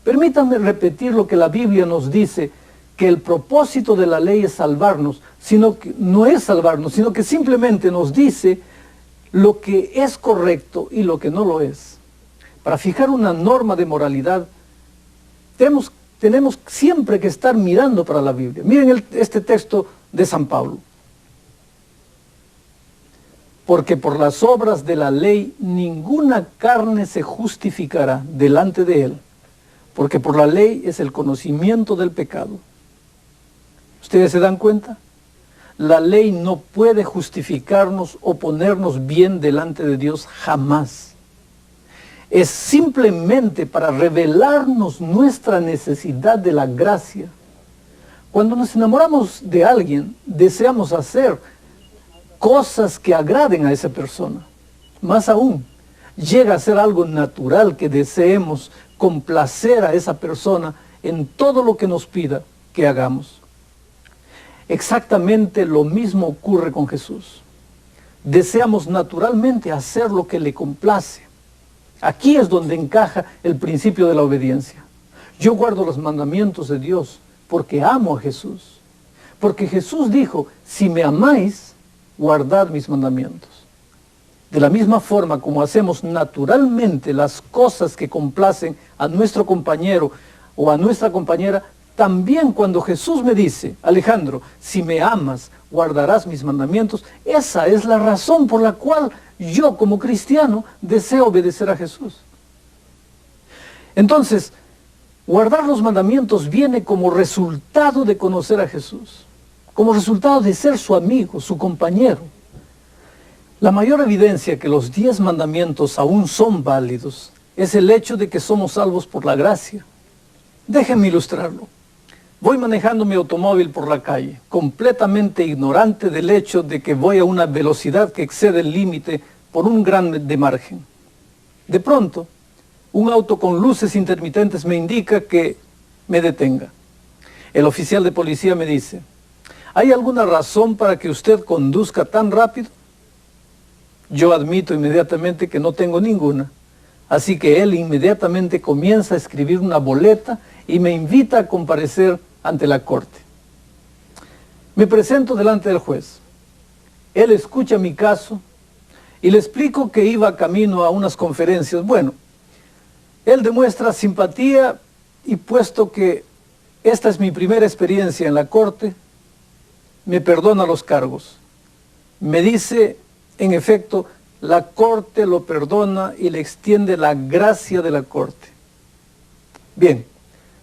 Permítanme repetir lo que la Biblia nos dice, que el propósito de la ley es salvarnos, no es salvarnos, sino que simplemente nos dice lo que es correcto y lo que no lo es. Para fijar una norma de moralidad, tenemos siempre que estar mirando para la Biblia. Miren este texto de San Pablo. Porque por las obras de la ley ninguna carne se justificará delante de él, porque por la ley es el conocimiento del pecado. ¿Ustedes se dan cuenta? La ley no puede justificarnos o ponernos bien delante de Dios jamás. Es simplemente para revelarnos nuestra necesidad de la gracia. Cuando nos enamoramos de alguien, deseamos hacer cosas que agraden a esa persona. Más aún, llega a ser algo natural que deseemos complacer a esa persona en todo lo que nos pida que hagamos. Exactamente lo mismo ocurre con Jesús. Deseamos naturalmente hacer lo que le complace. Aquí es donde encaja el principio de la obediencia. Yo guardo los mandamientos de Dios porque amo a Jesús. Porque Jesús dijo, si me amáis, guardad mis mandamientos. De la misma forma como hacemos naturalmente las cosas que complacen a nuestro compañero o a nuestra compañera, también cuando Jesús me dice, Alejandro, si me amas, guardarás mis mandamientos, esa es la razón por la cual yo como cristiano deseo obedecer a Jesús. Entonces, guardar los mandamientos viene como resultado de conocer a Jesús, como resultado de ser su amigo, su compañero. La mayor evidencia que los 10 mandamientos aún son válidos es el hecho de que somos salvos por la gracia. Déjenme ilustrarlo. Voy manejando mi automóvil por la calle, completamente ignorante del hecho de que voy a una velocidad que excede el límite por un gran de margen. De pronto, un auto con luces intermitentes me indica que me detenga. El oficial de policía me dice, ¿hay alguna razón para que usted conduzca tan rápido? Yo admito inmediatamente que no tengo ninguna. Así que él inmediatamente comienza a escribir una boleta y me invita a comparecer ante la corte. Me presento delante del juez. Él escucha mi caso y le explico que iba camino a unas conferencias. Bueno, él demuestra simpatía y puesto que esta es mi primera experiencia en la corte, me perdona los cargos. Me dice, en efecto, la corte lo perdona y le extiende la gracia de la corte. Bien,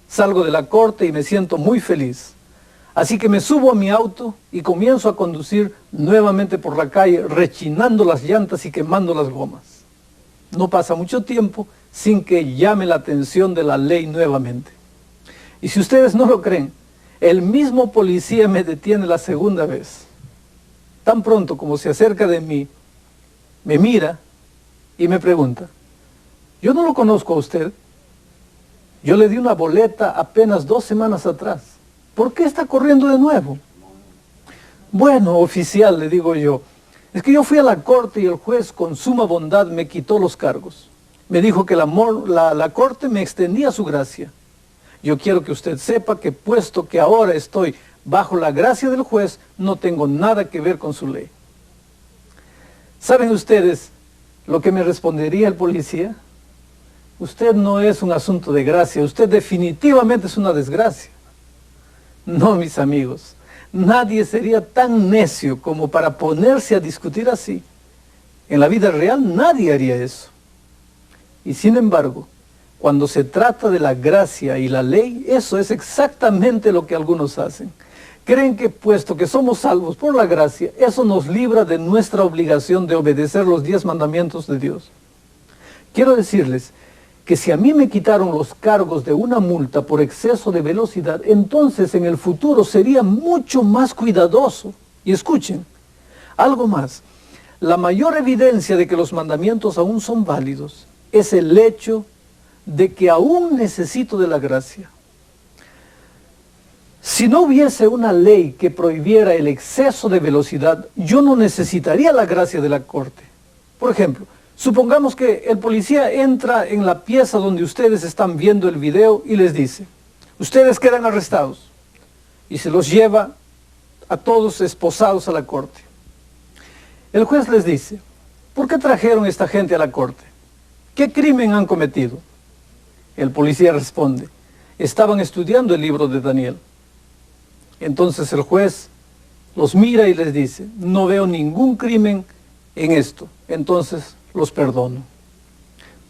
salgo de la corte y me siento muy feliz. Así que me subo a mi auto y comienzo a conducir nuevamente por la calle, rechinando las llantas y quemando las gomas. No pasa mucho tiempo sin que llame la atención de la ley nuevamente. Y si ustedes no lo creen, el mismo policía me detiene la segunda vez. Tan pronto como se acerca de mí, me mira y me pregunta, yo no lo conozco a usted. Yo le di una boleta apenas 2 semanas atrás. ¿Por qué está corriendo de nuevo? Bueno, oficial, le digo yo, es que yo fui a la corte y el juez con suma bondad me quitó los cargos. Me dijo que la corte me extendía su gracia. Yo quiero que usted sepa que puesto que ahora estoy bajo la gracia del juez, no tengo nada que ver con su ley. ¿Saben ustedes lo que me respondería el policía? Usted no es un asunto de gracia, usted definitivamente es una desgracia. No, mis amigos, nadie sería tan necio como para ponerse a discutir así. En la vida real nadie haría eso. Y sin embargo, Cuando se trata de la gracia y la ley, eso es exactamente lo que algunos hacen. Creen que puesto que somos salvos por la gracia, eso nos libra de nuestra obligación de obedecer los 10 mandamientos de Dios. Quiero decirles que si a mí me quitaron los cargos de una multa por exceso de velocidad, entonces en el futuro sería mucho más cuidadoso. Y escuchen, algo más, la mayor evidencia de que los mandamientos aún son válidos es el hecho de que aún necesito de la gracia. Si no hubiese una ley que prohibiera el exceso de velocidad, yo no necesitaría la gracia de la corte. Por ejemplo, supongamos que el policía entra en la pieza donde ustedes están viendo el video y les dice, ustedes quedan arrestados, y se los lleva a todos esposados a la corte. El juez les dice, ¿por qué trajeron a esta gente a la corte? ¿Qué crimen han cometido? El policía responde, estaban estudiando el libro de Daniel. Entonces el juez los mira y les dice, no veo ningún crimen en esto, entonces los perdono.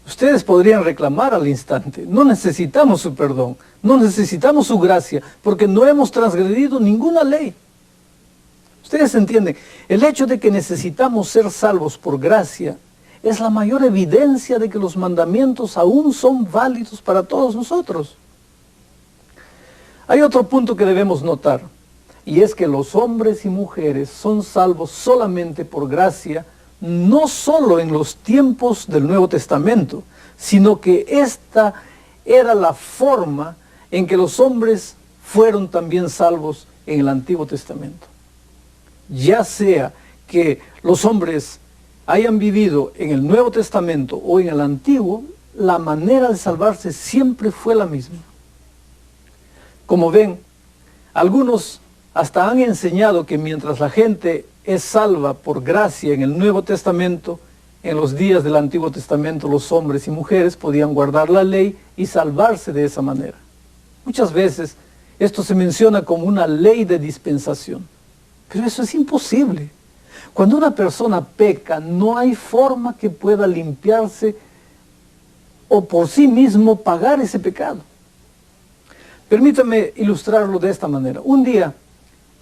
Ustedes podrían reclamar al instante, no necesitamos su perdón, no necesitamos su gracia, porque no hemos transgredido ninguna ley. Ustedes entienden, el hecho de que necesitamos ser salvos por gracia es la mayor evidencia de que los mandamientos aún son válidos para todos nosotros. Hay otro punto que debemos notar, y es que los hombres y mujeres son salvos solamente por gracia, no solo en los tiempos del Nuevo Testamento, sino que esta era la forma en que los hombres fueron también salvos en el Antiguo Testamento. Ya sea que los hombres hayan vivido en el Nuevo Testamento o en el Antiguo, la manera de salvarse siempre fue la misma. Como ven, algunos hasta han enseñado que mientras la gente es salva por gracia en el Nuevo Testamento, en los días del Antiguo Testamento los hombres y mujeres podían guardar la ley y salvarse de esa manera. Muchas veces esto se menciona como una ley de dispensación, pero eso es imposible. Cuando una persona peca, no hay forma que pueda limpiarse o por sí mismo pagar ese pecado. Permítame ilustrarlo de esta manera. Un día,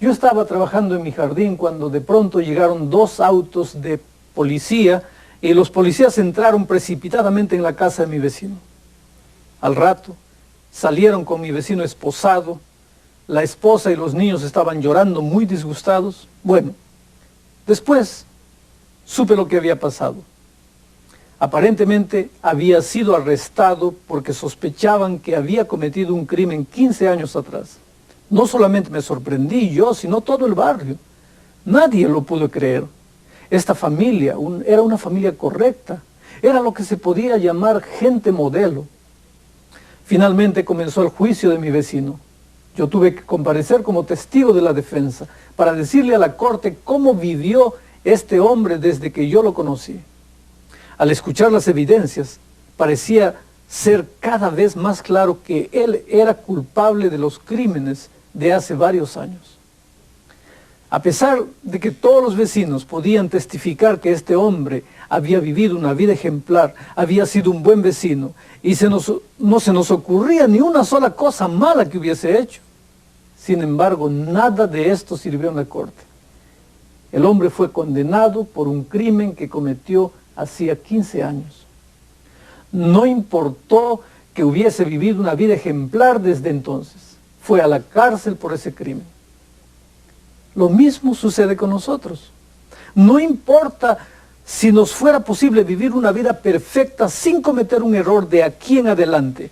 yo estaba trabajando en mi jardín cuando de pronto llegaron 2 autos de policía y los policías entraron precipitadamente en la casa de mi vecino. Al rato, salieron con mi vecino esposado, la esposa y los niños estaban llorando muy disgustados. Bueno, después supe lo que había pasado. Aparentemente había sido arrestado porque sospechaban que había cometido un crimen 15 años atrás. No solamente me sorprendí yo, sino todo el barrio. Nadie lo pudo creer. Esta familia era una familia correcta. Era lo que se podía llamar gente modelo. Finalmente comenzó el juicio de mi vecino. Yo tuve que comparecer como testigo de la defensa para decirle a la corte cómo vivió este hombre desde que yo lo conocí. Al escuchar las evidencias, parecía ser cada vez más claro que él era culpable de los crímenes de hace varios años. A pesar de que todos los vecinos podían testificar que este hombre había vivido una vida ejemplar, había sido un buen vecino, y no se nos ocurría ni una sola cosa mala que hubiese hecho. Sin embargo, nada de esto sirvió en la corte. El hombre fue condenado por un crimen que cometió hacía 15 años. No importó que hubiese vivido una vida ejemplar desde entonces. Fue a la cárcel por ese crimen. Lo mismo sucede con nosotros. No importa si nos fuera posible vivir una vida perfecta sin cometer un error de aquí en adelante.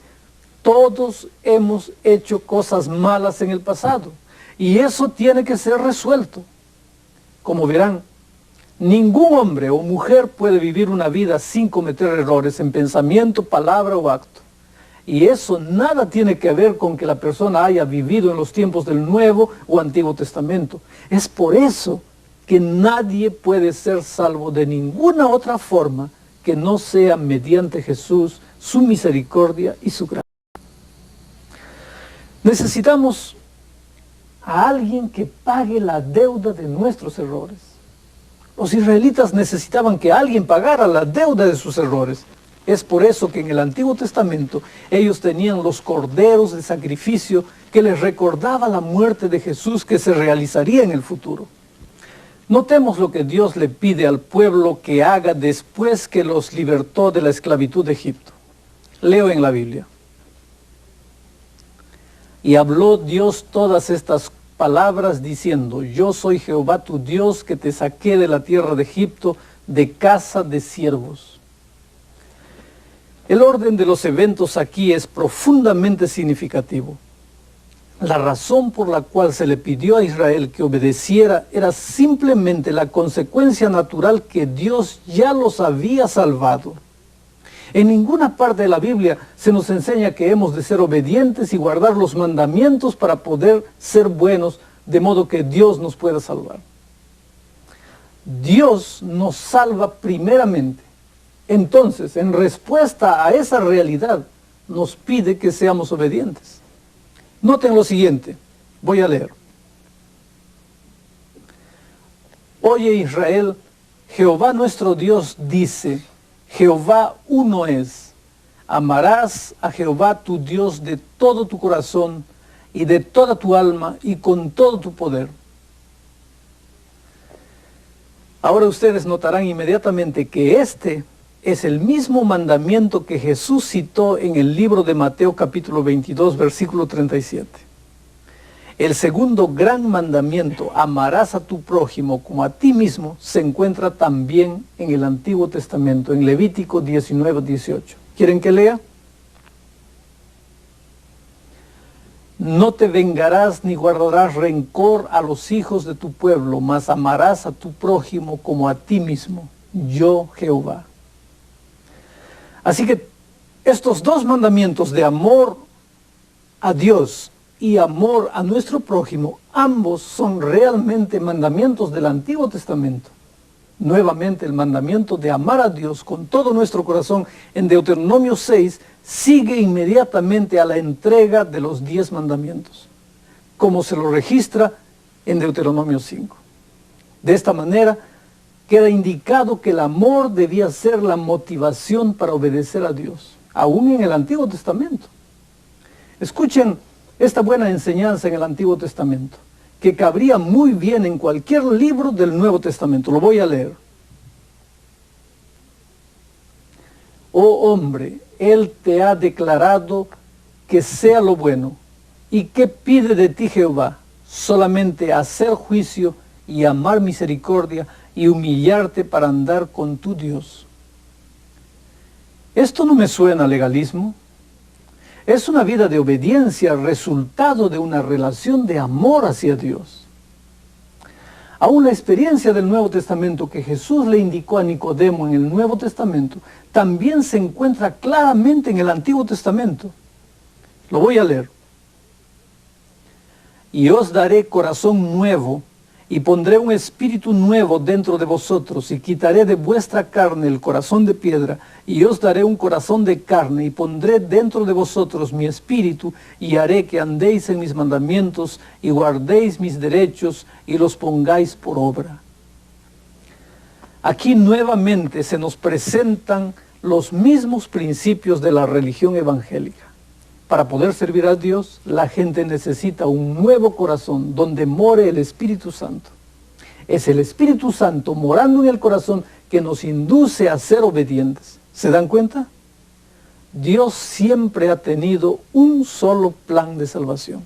Todos hemos hecho cosas malas en el pasado y eso tiene que ser resuelto. Como verán, ningún hombre o mujer puede vivir una vida sin cometer errores en pensamiento, palabra o acto. Y eso nada tiene que ver con que la persona haya vivido en los tiempos del Nuevo o Antiguo Testamento. Es por eso que nadie puede ser salvo de ninguna otra forma que no sea mediante Jesús, su misericordia y su gracia. Necesitamos a alguien que pague la deuda de nuestros errores. Los israelitas necesitaban que alguien pagara la deuda de sus errores. Es por eso que en el Antiguo Testamento ellos tenían los corderos de sacrificio que les recordaba la muerte de Jesús que se realizaría en el futuro. Notemos lo que Dios le pide al pueblo que haga después que los libertó de la esclavitud de Egipto. Leo en la Biblia. Y habló Dios todas estas palabras diciendo: yo soy Jehová tu Dios que te saqué de la tierra de Egipto, de casa de siervos. El orden de los eventos aquí es profundamente significativo. La razón por la cual se le pidió a Israel que obedeciera era simplemente la consecuencia natural que Dios ya los había salvado. En ninguna parte de la Biblia se nos enseña que hemos de ser obedientes y guardar los mandamientos para poder ser buenos, de modo que Dios nos pueda salvar. Dios nos salva primeramente. Entonces, en respuesta a esa realidad, nos pide que seamos obedientes. Noten lo siguiente, voy a leer. Oye Israel, Jehová nuestro Dios dice, Jehová uno es. Amarás a Jehová tu Dios de todo tu corazón y de toda tu alma y con todo tu poder. Ahora ustedes notarán inmediatamente que este es el mismo mandamiento que Jesús citó en el libro de Mateo capítulo 22, versículo 37. El segundo gran mandamiento, amarás a tu prójimo como a ti mismo, se encuentra también en el Antiguo Testamento, en Levítico 19, 18. ¿Quieren que lea? No te vengarás ni guardarás rencor a los hijos de tu pueblo, mas amarás a tu prójimo como a ti mismo, yo Jehová. Así que estos dos mandamientos de amor a Dios y amor a nuestro prójimo, ambos son realmente mandamientos del Antiguo Testamento. Nuevamente el mandamiento de amar a Dios con todo nuestro corazón en Deuteronomio 6 sigue inmediatamente a la entrega de los 10 mandamientos, como se lo registra en Deuteronomio 5. De esta manera, queda indicado que el amor debía ser la motivación para obedecer a Dios, aún en el Antiguo Testamento. Escuchen esta buena enseñanza en el Antiguo Testamento, que cabría muy bien en cualquier libro del Nuevo Testamento. Lo voy a leer. Oh hombre, Él te ha declarado que sea lo bueno. ¿Y qué pide de ti Jehová? Solamente hacer juicio y amar misericordia y humillarte para andar con tu Dios. Esto no me suena a legalismo. Es una vida de obediencia, resultado de una relación de amor hacia Dios. Aún la experiencia del Nuevo Testamento que Jesús le indicó a Nicodemo en el Nuevo Testamento, también se encuentra claramente en el Antiguo Testamento. Lo voy a leer. Y os daré corazón nuevo, y pondré un espíritu nuevo dentro de vosotros, y quitaré de vuestra carne el corazón de piedra, y os daré un corazón de carne, y pondré dentro de vosotros mi espíritu, y haré que andéis en mis mandamientos, y guardéis mis derechos, y los pongáis por obra. Aquí nuevamente se nos presentan los mismos principios de la religión evangélica. Para poder servir a Dios, la gente necesita un nuevo corazón donde more el Espíritu Santo. Es el Espíritu Santo morando en el corazón que nos induce a ser obedientes. ¿Se dan cuenta? Dios siempre ha tenido un solo plan de salvación.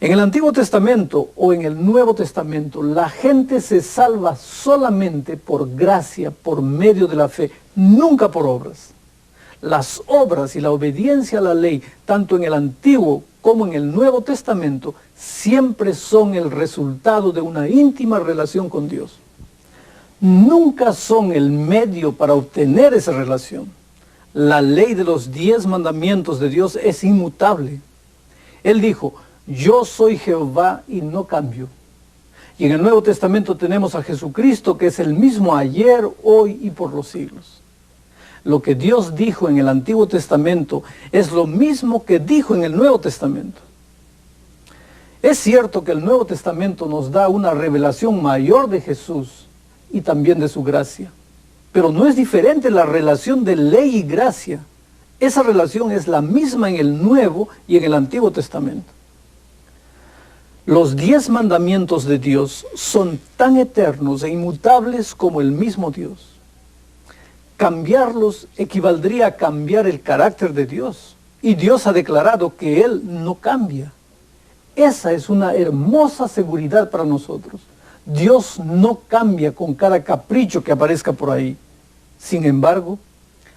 En el Antiguo Testamento o en el Nuevo Testamento, la gente se salva solamente por gracia, por medio de la fe, nunca por obras. Las obras y la obediencia a la ley, tanto en el Antiguo como en el Nuevo Testamento, siempre son el resultado de una íntima relación con Dios. Nunca son el medio para obtener esa relación. La ley de los 10 mandamientos de Dios es inmutable. Él dijo, yo soy Jehová y no cambio. Y en el Nuevo Testamento tenemos a Jesucristo, que es el mismo ayer, hoy y por los siglos. Lo que Dios dijo en el Antiguo Testamento es lo mismo que dijo en el Nuevo Testamento. Es cierto que el Nuevo Testamento nos da una revelación mayor de Jesús y también de su gracia. Pero no es diferente la relación de ley y gracia. Esa relación es la misma en el Nuevo y en el Antiguo Testamento. Los 10 mandamientos de Dios son tan eternos e inmutables como el mismo Dios. Cambiarlos equivaldría a cambiar el carácter de Dios. Y Dios ha declarado que Él no cambia. Esa es una hermosa seguridad para nosotros. Dios no cambia con cada capricho que aparezca por ahí. Sin embargo,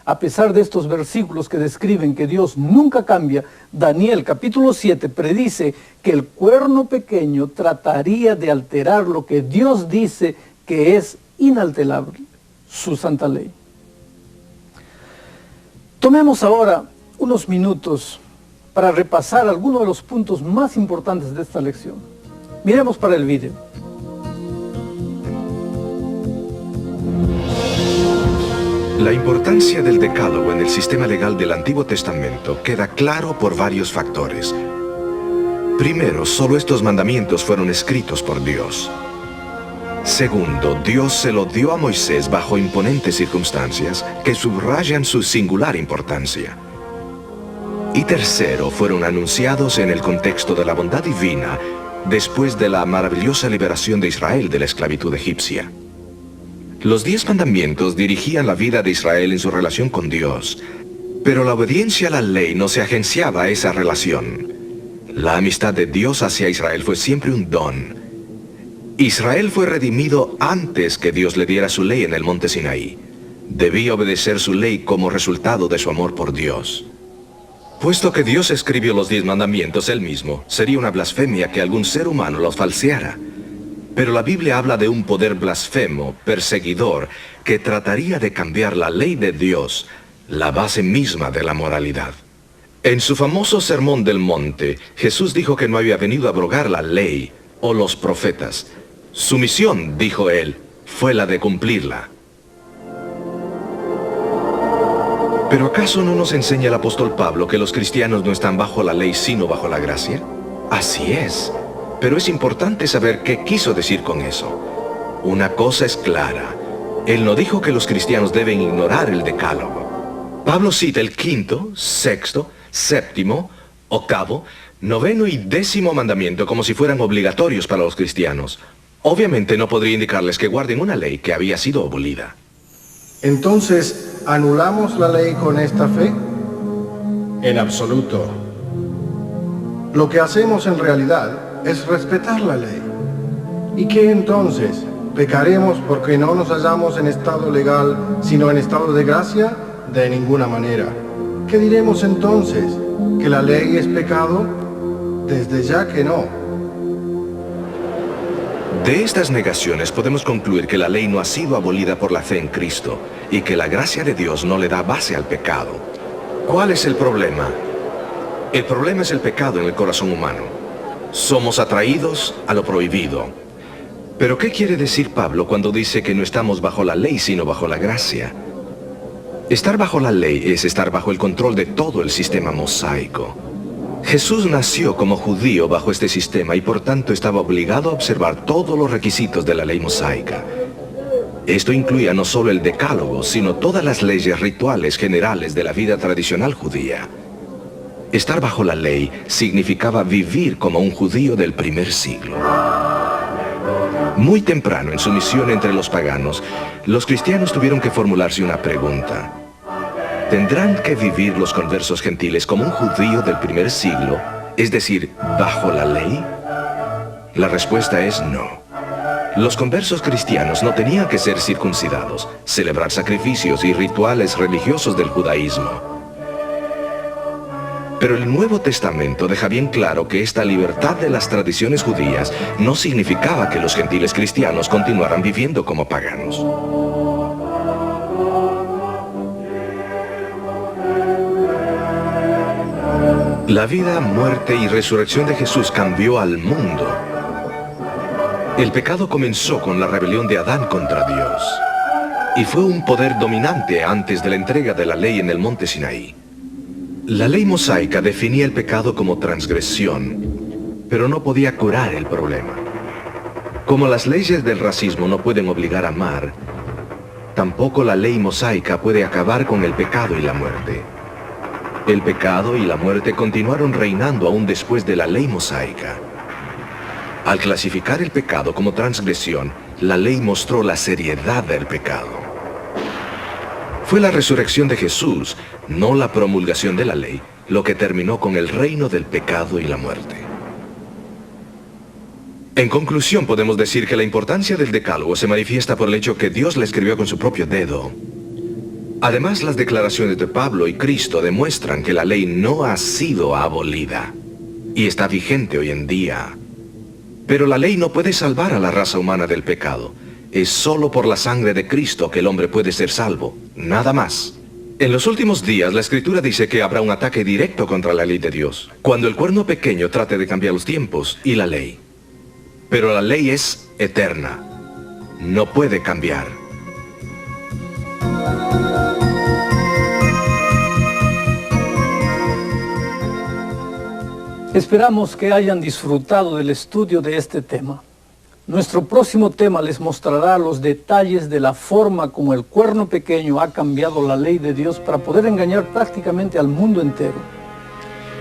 a pesar de estos versículos que describen que Dios nunca cambia, Daniel capítulo 7 predice que el cuerno pequeño trataría de alterar lo que Dios dice que es inalterable, su santa ley. Tomemos ahora unos minutos para repasar algunos de los puntos más importantes de esta lección. Miremos para el vídeo. La importancia del decálogo en el sistema legal del Antiguo Testamento queda claro por varios factores. Primero, solo estos mandamientos fueron escritos por Dios. Segundo, Dios se lo dio a Moisés bajo imponentes circunstancias que subrayan su singular importancia. Y tercero, fueron anunciados en el contexto de la bondad divina después de la maravillosa liberación de Israel de la esclavitud egipcia. Los 10 mandamientos dirigían la vida de Israel en su relación con Dios, pero la obediencia a la ley no se agenciaba a esa relación. La amistad de Dios hacia Israel fue siempre un don. Israel fue redimido antes que Dios le diera su ley en el monte Sinaí. Debía obedecer su ley como resultado de su amor por Dios. Puesto que Dios escribió los 10 mandamientos él mismo, sería una blasfemia que algún ser humano los falseara. Pero la Biblia habla de un poder blasfemo, perseguidor, que trataría de cambiar la ley de Dios, la base misma de la moralidad. En su famoso Sermón del Monte, Jesús dijo que no había venido a abrogar la ley o los profetas. Su misión, dijo él, fue la de cumplirla. ¿Pero acaso no nos enseña el apóstol Pablo que los cristianos no están bajo la ley sino bajo la gracia? Así es. Pero es importante saber qué quiso decir con eso. Una cosa es clara. Él no dijo que los cristianos deben ignorar el decálogo. Pablo cita el 5º, 6º, 7º, 8º, 9º y 10º mandamiento como si fueran obligatorios para los cristianos. Obviamente no podría indicarles que guarden una ley que había sido abolida. Entonces, ¿anulamos la ley con esta fe? En absoluto. Lo que hacemos en realidad es respetar la ley. ¿Y qué entonces? ¿Pecaremos porque no nos hallamos en estado legal, sino en estado de gracia? De ninguna manera. ¿Qué diremos entonces? ¿Que la ley es pecado? Desde ya que no. De estas negaciones podemos concluir que la ley no ha sido abolida por la fe en Cristo y que la gracia de Dios no le da base al pecado. ¿Cuál es el problema? El problema es el pecado en el corazón humano. Somos atraídos a lo prohibido. ¿Pero qué quiere decir Pablo cuando dice que no estamos bajo la ley sino bajo la gracia? Estar bajo la ley es estar bajo el control de todo el sistema mosaico. Jesús nació como judío bajo este sistema y por tanto estaba obligado a observar todos los requisitos de la ley mosaica. Esto incluía no solo el decálogo, sino todas las leyes rituales generales de la vida tradicional judía. Estar bajo la ley significaba vivir como un judío del primer siglo. Muy temprano en su misión entre los paganos, los cristianos tuvieron que formularse una pregunta. ¿Tendrán que vivir los conversos gentiles como un judío del primer siglo, es decir, bajo la ley? La respuesta es no. Los conversos cristianos no tenían que ser circuncidados, celebrar sacrificios y rituales religiosos del judaísmo. Pero el Nuevo Testamento deja bien claro que esta libertad de las tradiciones judías no significaba que los gentiles cristianos continuaran viviendo como paganos. La vida, muerte y resurrección de Jesús cambió al mundo. El pecado comenzó con la rebelión de Adán contra Dios y fue un poder dominante antes de la entrega de la ley en el monte Sinaí. La ley mosaica definía el pecado como transgresión, pero no podía curar el problema. Como las leyes del racismo no pueden obligar a amar, Tampoco la ley mosaica puede acabar con el pecado y la muerte. El pecado y la muerte continuaron reinando aún después de la ley mosaica. Al clasificar el pecado como transgresión, la ley mostró la seriedad del pecado. Fue la resurrección de Jesús, no la promulgación de la ley, lo que terminó con el reino del pecado y la muerte. En conclusión, podemos decir que la importancia del Decálogo se manifiesta por el hecho que Dios la escribió con su propio dedo. Además, las declaraciones de Pablo y Cristo demuestran que la ley no ha sido abolida y está vigente hoy en día. Pero la ley no puede salvar a la raza humana del pecado. Es solo por la sangre de Cristo que el hombre puede ser salvo, nada más. En los últimos días, la Escritura dice que habrá un ataque directo contra la ley de Dios, cuando el cuerno pequeño trate de cambiar los tiempos y la ley. Pero la ley es eterna. No puede cambiar. Esperamos que hayan disfrutado del estudio de este tema. Nuestro próximo tema les mostrará los detalles de la forma como el cuerno pequeño ha cambiado la ley de Dios para poder engañar prácticamente al mundo entero.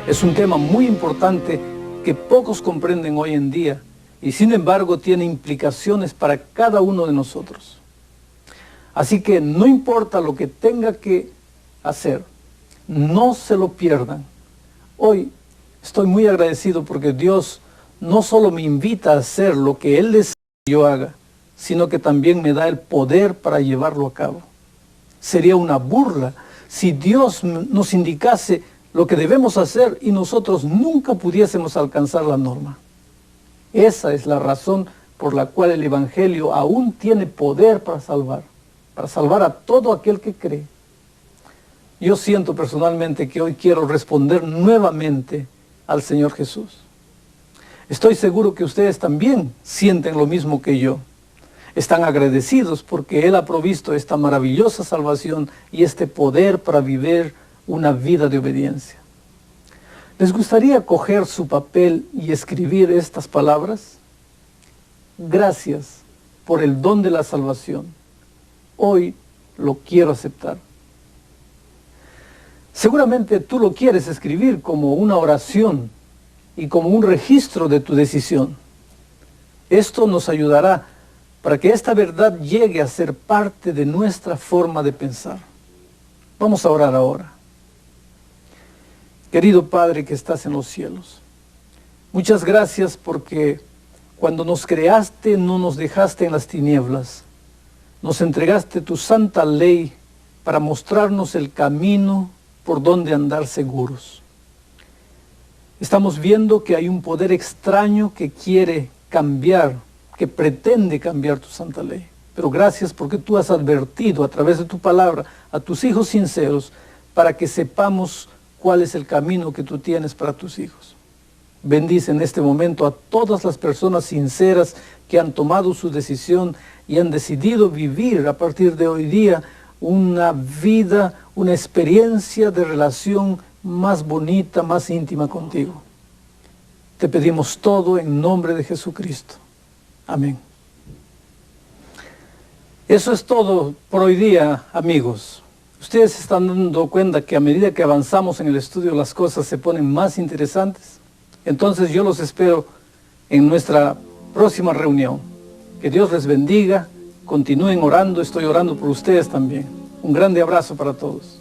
Es un tema muy importante que pocos comprenden hoy en día y sin embargo tiene implicaciones para cada uno de nosotros. Así que no importa lo que tenga que hacer, no se lo pierdan. Hoy estoy muy agradecido porque Dios no solo me invita a hacer lo que Él desea que yo haga, sino que también me da el poder para llevarlo a cabo. Sería una burla si Dios nos indicase lo que debemos hacer y nosotros nunca pudiésemos alcanzar la norma. Esa es la razón por la cual el Evangelio aún tiene poder para salvar a todo aquel que cree. Yo siento personalmente que hoy quiero responder nuevamente al Señor Jesús. Estoy seguro que ustedes también sienten lo mismo que yo. Están agradecidos porque Él ha provisto esta maravillosa salvación y este poder para vivir una vida de obediencia. ¿Les gustaría coger su papel y escribir estas palabras? Gracias por el don de la salvación. Hoy lo quiero aceptar. Seguramente tú lo quieres escribir como una oración y como un registro de tu decisión. Esto nos ayudará para que esta verdad llegue a ser parte de nuestra forma de pensar. Vamos a orar ahora. Querido Padre que estás en los cielos, muchas gracias porque cuando nos creaste no nos dejaste en las tinieblas. Nos entregaste tu santa ley para mostrarnos el camino por donde andar seguros. Estamos viendo que hay un poder extraño que quiere cambiar, que pretende cambiar tu santa ley. Pero gracias porque tú has advertido a través de tu palabra a tus hijos sinceros para que sepamos cuál es el camino que tú tienes para tus hijos. Bendice en este momento a todas las personas sinceras que han tomado su decisión y han decidido vivir a partir de hoy día una vida, una experiencia de relación más bonita, más íntima contigo. Te pedimos todo en nombre de Jesucristo. Amén. Eso es todo por hoy día, amigos. Ustedes se están dando cuenta que a medida que avanzamos en el estudio las cosas se ponen más interesantes. Entonces yo los espero en nuestra próxima reunión. Que Dios les bendiga, continúen orando, estoy orando por ustedes también. Un grande abrazo para todos.